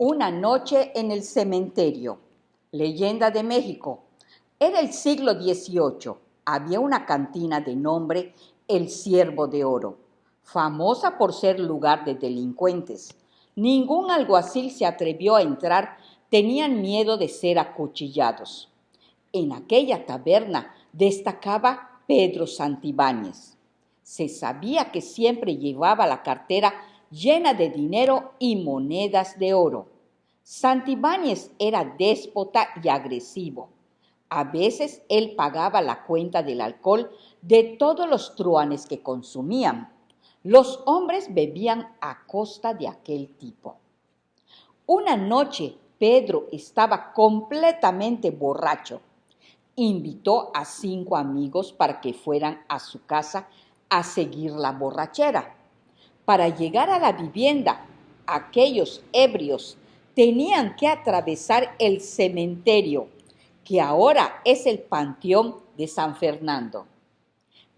Una noche en el cementerio. Leyenda de México. Era el siglo XVIII. Había una cantina de nombre El Ciervo de Oro, famosa por ser lugar de delincuentes. Ningún alguacil se atrevió a entrar, tenían miedo de ser acuchillados. En aquella taberna destacaba Pedro Santibáñez. Se sabía que siempre llevaba la cartera llena de dinero y monedas de oro. Santibáñez era déspota y agresivo. A veces él pagaba la cuenta del alcohol de todos los truhanes que consumían. Los hombres bebían a costa de aquel tipo. Una noche Pedro estaba completamente borracho. Invitó a 5 amigos para que fueran a su casa a seguir la borrachera. Para llegar a la vivienda, aquellos ebrios tenían que atravesar el cementerio, que ahora es el Panteón de San Fernando.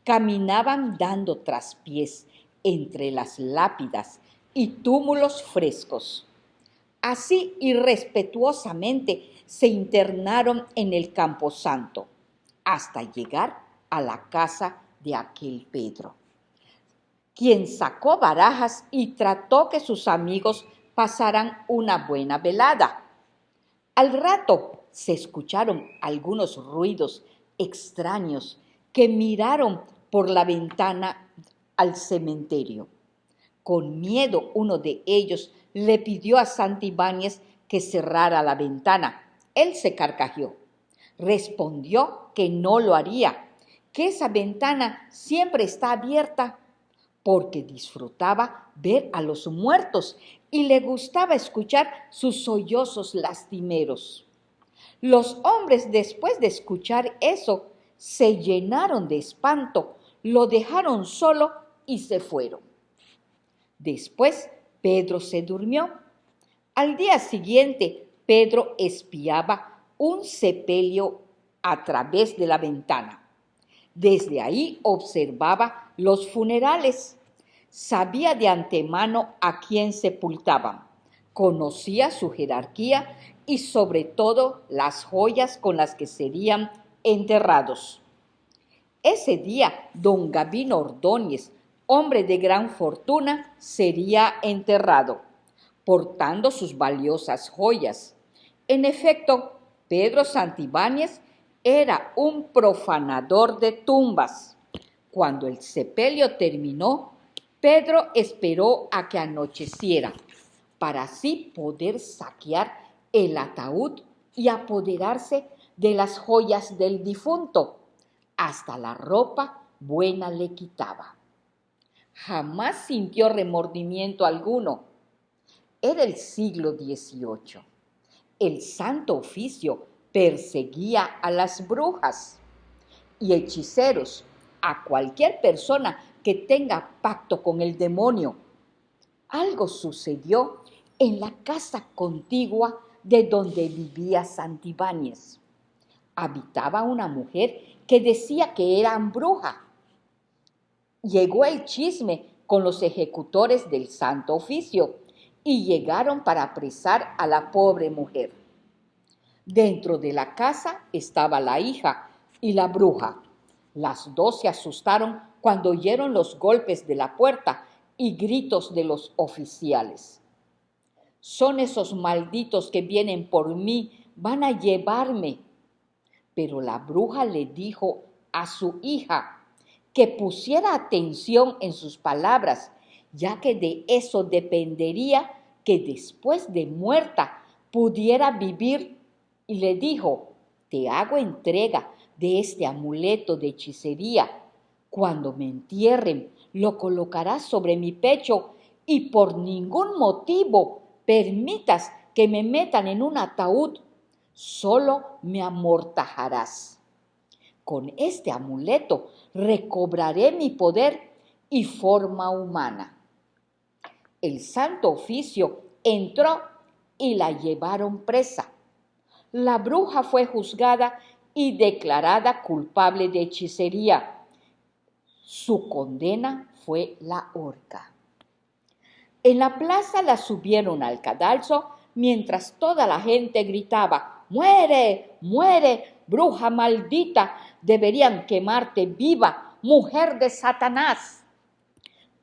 Caminaban dando traspiés entre las lápidas y túmulos frescos. Así irrespetuosamente se internaron en el camposanto, hasta llegar a la casa de aquel Pedro, quien sacó barajas y trató que sus amigos pasaran una buena velada. Al rato se escucharon algunos ruidos extraños que miraron por la ventana al cementerio. Con miedo, uno de ellos le pidió a Santibáñez que cerrara la ventana. Él se carcajeó. Respondió que no lo haría, que esa ventana siempre está abierta, porque disfrutaba ver a los muertos y le gustaba escuchar sus sollozos lastimeros. Los hombres, después de escuchar eso, se llenaron de espanto, lo dejaron solo y se fueron. Después Pedro se durmió. Al día siguiente, Pedro espiaba un sepelio a través de la ventana. Desde ahí observaba los funerales. Sabía de antemano a quién sepultaban. Conocía su jerarquía y sobre todo las joyas con las que serían enterrados. Ese día, don Gavino Ordóñez, hombre de gran fortuna, sería enterrado, portando sus valiosas joyas. En efecto, Pedro Santibáñez era un profanador de tumbas. Cuando el sepelio terminó, Pedro esperó a que anocheciera, para así poder saquear el ataúd y apoderarse de las joyas del difunto. Hasta la ropa buena le quitaba. Jamás sintió remordimiento alguno. Era el siglo XVIII. El Santo Oficio perseguía a las brujas y hechiceros, a cualquier persona que tenga pacto con el demonio. Algo sucedió en la casa contigua de donde vivía Santibáñez. Habitaba una mujer que decía que era bruja. Llegó el chisme con los ejecutores del Santo Oficio y llegaron para apresar a la pobre mujer. Dentro de la casa estaba la hija y la bruja. Las dos se asustaron cuando oyeron los golpes de la puerta y gritos de los oficiales. Son esos malditos que vienen por mí, van a llevarme. Pero la bruja le dijo a su hija que pusiera atención en sus palabras, ya que de eso dependería que después de muerta pudiera vivir, y le dijo: te hago entrega de este amuleto de hechicería. Cuando me entierren, lo colocarás sobre mi pecho y por ningún motivo permitas que me metan en un ataúd. Solo me amortajarás. Con este amuleto recobraré mi poder y forma humana. El Santo Oficio entró y la llevaron presa. La bruja fue juzgada y declarada culpable de hechicería. Su condena fue la horca. En la plaza la subieron al cadalso mientras toda la gente gritaba: ¡Muere! ¡Muere! ¡Bruja maldita! ¡Deberían quemarte viva, mujer de Satanás!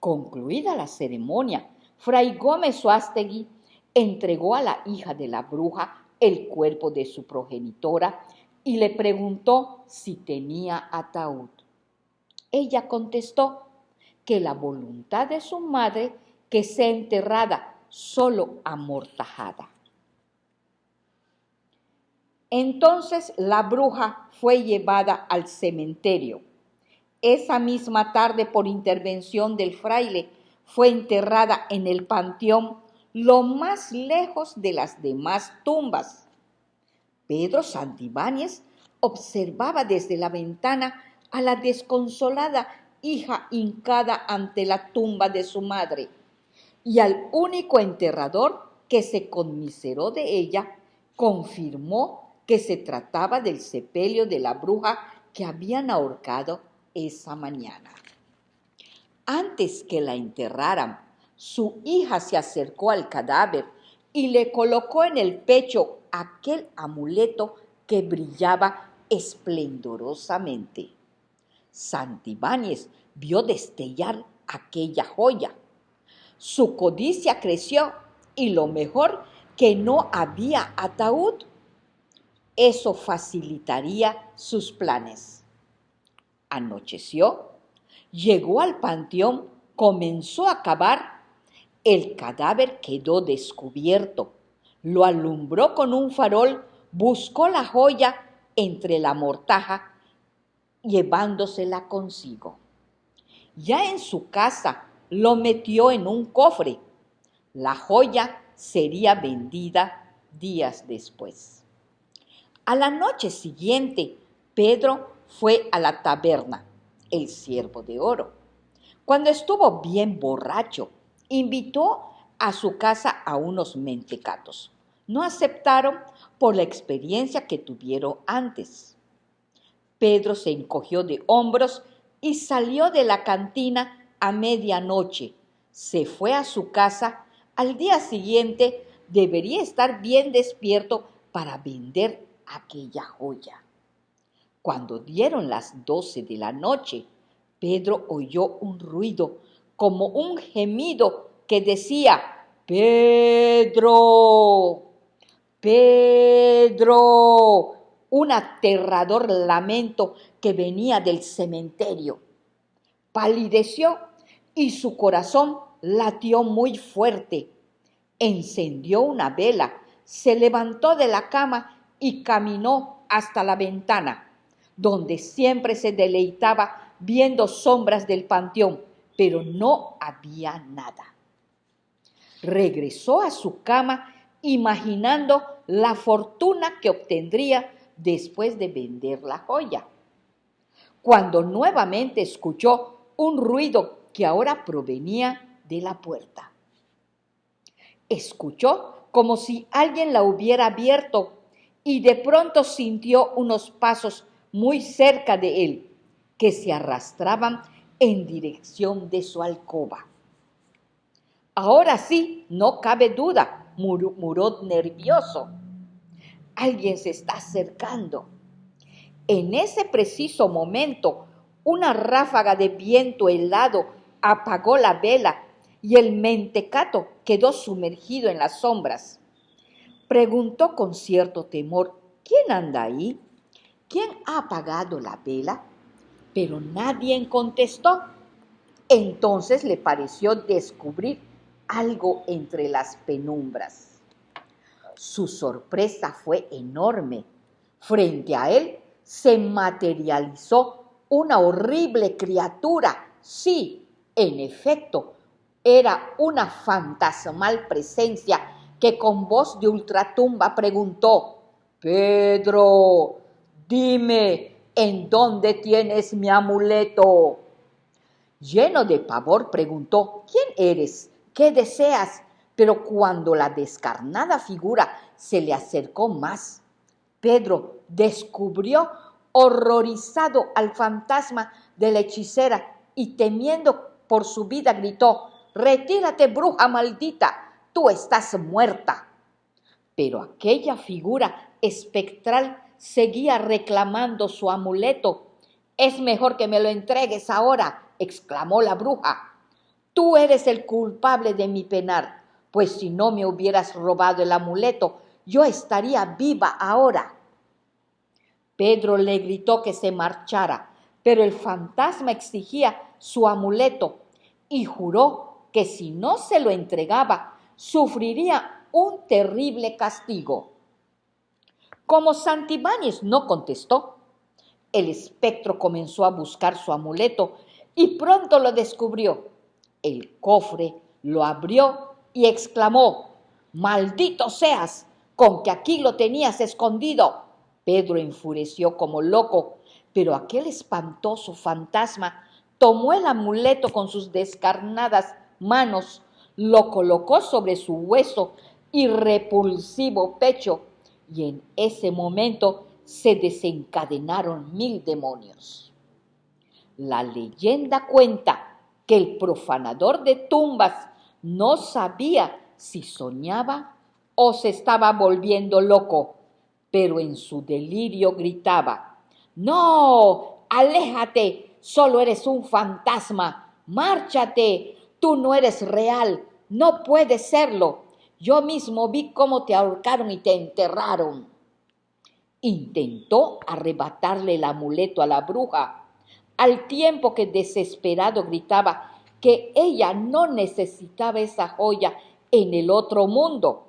Concluida la ceremonia, Fray Gómez Uástegui entregó a la hija de la bruja el cuerpo de su progenitora y le preguntó si tenía ataúd. Ella contestó que la voluntad de su madre que sea enterrada, solo amortajada. Entonces la bruja fue llevada al cementerio. Esa misma tarde, por intervención del fraile, fue enterrada en el panteón lo más lejos de las demás tumbas. Pedro Santibáñez observaba desde la ventana a la desconsolada hija hincada ante la tumba de su madre y al único enterrador que se conmiseró de ella, confirmó que se trataba del sepelio de la bruja que habían ahorcado esa mañana. Antes que la enterraran, su hija se acercó al cadáver y le colocó en el pecho aquel amuleto que brillaba esplendorosamente. Santibáñez vio destellar aquella joya. Su codicia creció y lo mejor que no había ataúd. Eso facilitaría sus planes. Anocheció, llegó al panteón, comenzó a cavar. El cadáver quedó descubierto. Lo alumbró con un farol, buscó la joya entre la mortaja, llevándosela consigo. Ya en su casa lo metió en un cofre. La joya sería vendida días después. A la noche siguiente, Pedro fue a la taberna, el Ciervo de Oro. Cuando estuvo bien borracho, invitó a su casa a unos mentecatos. No aceptaron por la experiencia que tuvieron antes. Pedro se encogió de hombros y salió de la cantina a medianoche. Se fue a su casa. Al día siguiente debería estar bien despierto para vender aquella joya. Cuando dieron las 12 de la noche, Pedro oyó un ruido, como un gemido que decía: ¡Pedro! ¡Pedro! Un aterrador lamento que venía del cementerio. Palideció y su corazón latió muy fuerte. Encendió una vela, se levantó de la cama y caminó hasta la ventana, donde siempre se deleitaba viendo sombras del panteón, pero no había nada. Regresó a su cama imaginando la fortuna que obtendría después de vender la joya, cuando nuevamente escuchó un ruido que ahora provenía de la puerta. Escuchó como si alguien la hubiera abierto y de pronto sintió unos pasos muy cerca de él que se arrastraban en dirección de su alcoba. Ahora sí, no cabe duda, murmuró nervioso. Alguien se está acercando. En ese preciso momento, una ráfaga de viento helado apagó la vela y el mentecato quedó sumergido en las sombras. Preguntó con cierto temor: ¿quién anda ahí? ¿Quién ha apagado la vela? Pero nadie contestó. Entonces le pareció descubrir algo entre las penumbras. Su sorpresa fue enorme. Frente a él se materializó una horrible criatura. Sí, en efecto, era una fantasmal presencia que con voz de ultratumba preguntó: Pedro, dime, ¿en dónde tienes mi amuleto? Lleno de pavor preguntó: ¿quién eres? ¿Qué deseas? Pero cuando la descarnada figura se le acercó más, Pedro descubrió horrorizado al fantasma de la hechicera y temiendo por su vida gritó: ¡retírate, bruja maldita! ¡Tú estás muerta! Pero aquella figura espectral seguía reclamando su amuleto. «Es mejor que me lo entregues ahora», exclamó la bruja. «Tú eres el culpable de mi penar, pues si no me hubieras robado el amuleto, yo estaría viva ahora». Pedro le gritó que se marchara, pero el fantasma exigía su amuleto y juró que si no se lo entregaba, sufriría un terrible castigo. Como Santibáñez no contestó, el espectro comenzó a buscar su amuleto y pronto lo descubrió. El cofre lo abrió y exclamó: «¡Maldito seas! ¡Con que aquí lo tenías escondido!». Pedro enfureció como loco, pero aquel espantoso fantasma tomó el amuleto con sus descarnadas manos, lo colocó sobre su hueso y repulsivo pecho, y en ese momento se desencadenaron 1000 demonios. La leyenda cuenta que el profanador de tumbas no sabía si soñaba o se estaba volviendo loco, pero en su delirio gritaba: «¡No! ¡Aléjate! Solo eres un fantasma. ¡Márchate! Tú no eres real. No puedes serlo. Yo mismo vi cómo te ahorcaron y te enterraron». Intentó arrebatarle el amuleto a la bruja, al tiempo que desesperado gritaba que ella no necesitaba esa joya en el otro mundo.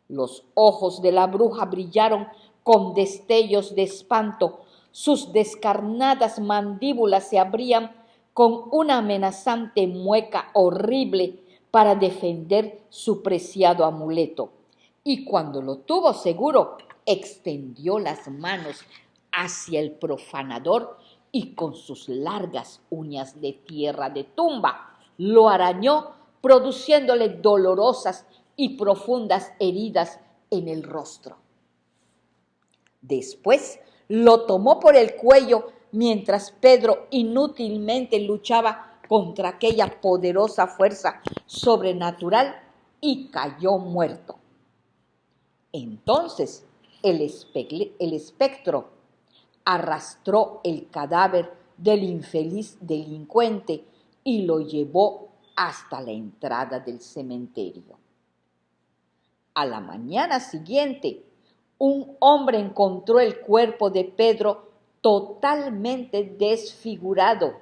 Los ojos de la bruja brillaron con destellos de espanto, sus descarnadas mandíbulas se abrían con una amenazante mueca horrible para defender su preciado amuleto. Y cuando lo tuvo seguro, extendió las manos hacia el profanador y con sus largas uñas de tierra de tumba lo arañó, produciéndole dolorosas y profundas heridas en el rostro. Después lo tomó por el cuello mientras Pedro inútilmente luchaba contra aquella poderosa fuerza sobrenatural y cayó muerto. Entonces el espectro arrastró el cadáver del infeliz delincuente y lo llevó hasta la entrada del cementerio. A la mañana siguiente, un hombre encontró el cuerpo de Pedro totalmente desfigurado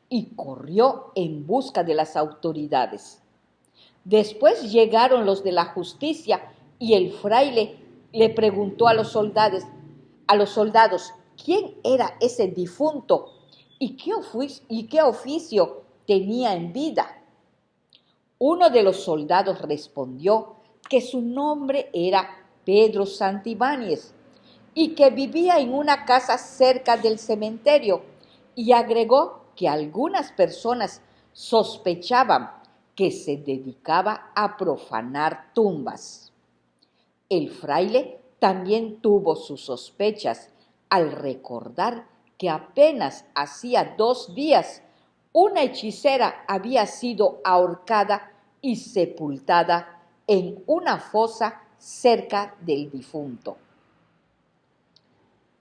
y corrió en busca de las autoridades. Después llegaron los de la justicia y el fraile le preguntó a los soldados, quién era ese difunto y qué oficio tenía en vida. Uno de los soldados respondió que su nombre era Pedro Santibáñez y que vivía en una casa cerca del cementerio, y agregó que algunas personas sospechaban que se dedicaba a profanar tumbas. El fraile también tuvo sus sospechas al recordar que apenas hacía 2 días una hechicera había sido ahorcada y sepultada en una fosa cerca del difunto.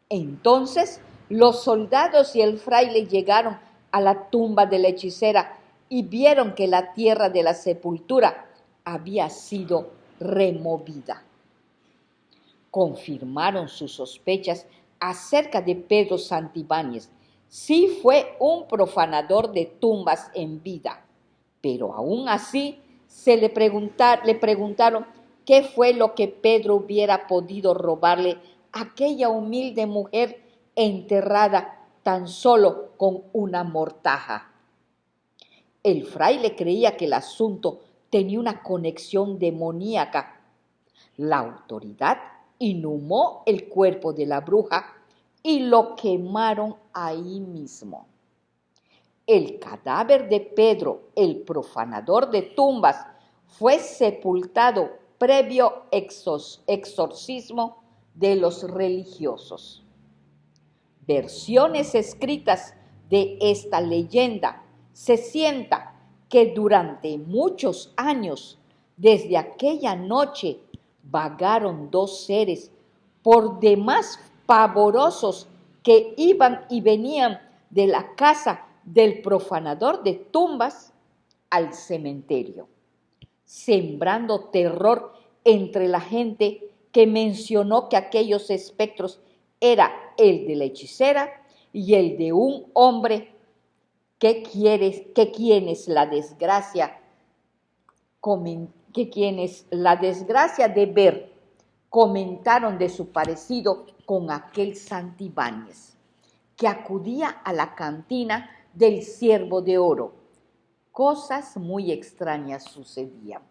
Entonces los soldados y el fraile llegaron a la tumba de la hechicera y vieron que la tierra de la sepultura había sido removida. Confirmaron sus sospechas acerca de Pedro Santibáñez. Sí fue un profanador de tumbas en vida, pero aún así le preguntaron qué fue lo que Pedro hubiera podido robarle a aquella humilde mujer enterrada tan solo con una mortaja. El fraile creía que el asunto tenía una conexión demoníaca. La autoridad inhumó el cuerpo de la bruja y lo quemaron ahí mismo. El cadáver de Pedro, el profanador de tumbas, fue sepultado previo exorcismo de los religiosos. Versiones escritas de esta leyenda se sienta que durante muchos años, desde aquella noche, vagaron dos seres por demás pavorosos que iban y venían de la casa del profanador de tumbas al cementerio, sembrando terror entre la gente, que mencionó que aquellos espectros era el de la hechicera y el de un hombre que quienes la desgracia de ver comentaron de su parecido con aquel Santibáñez, que acudía a la cantina del Ciervo de Oro. Cosas muy extrañas sucedían,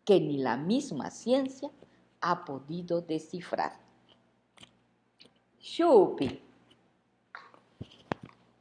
que ni la misma ciencia ha podido descifrar. Xupi.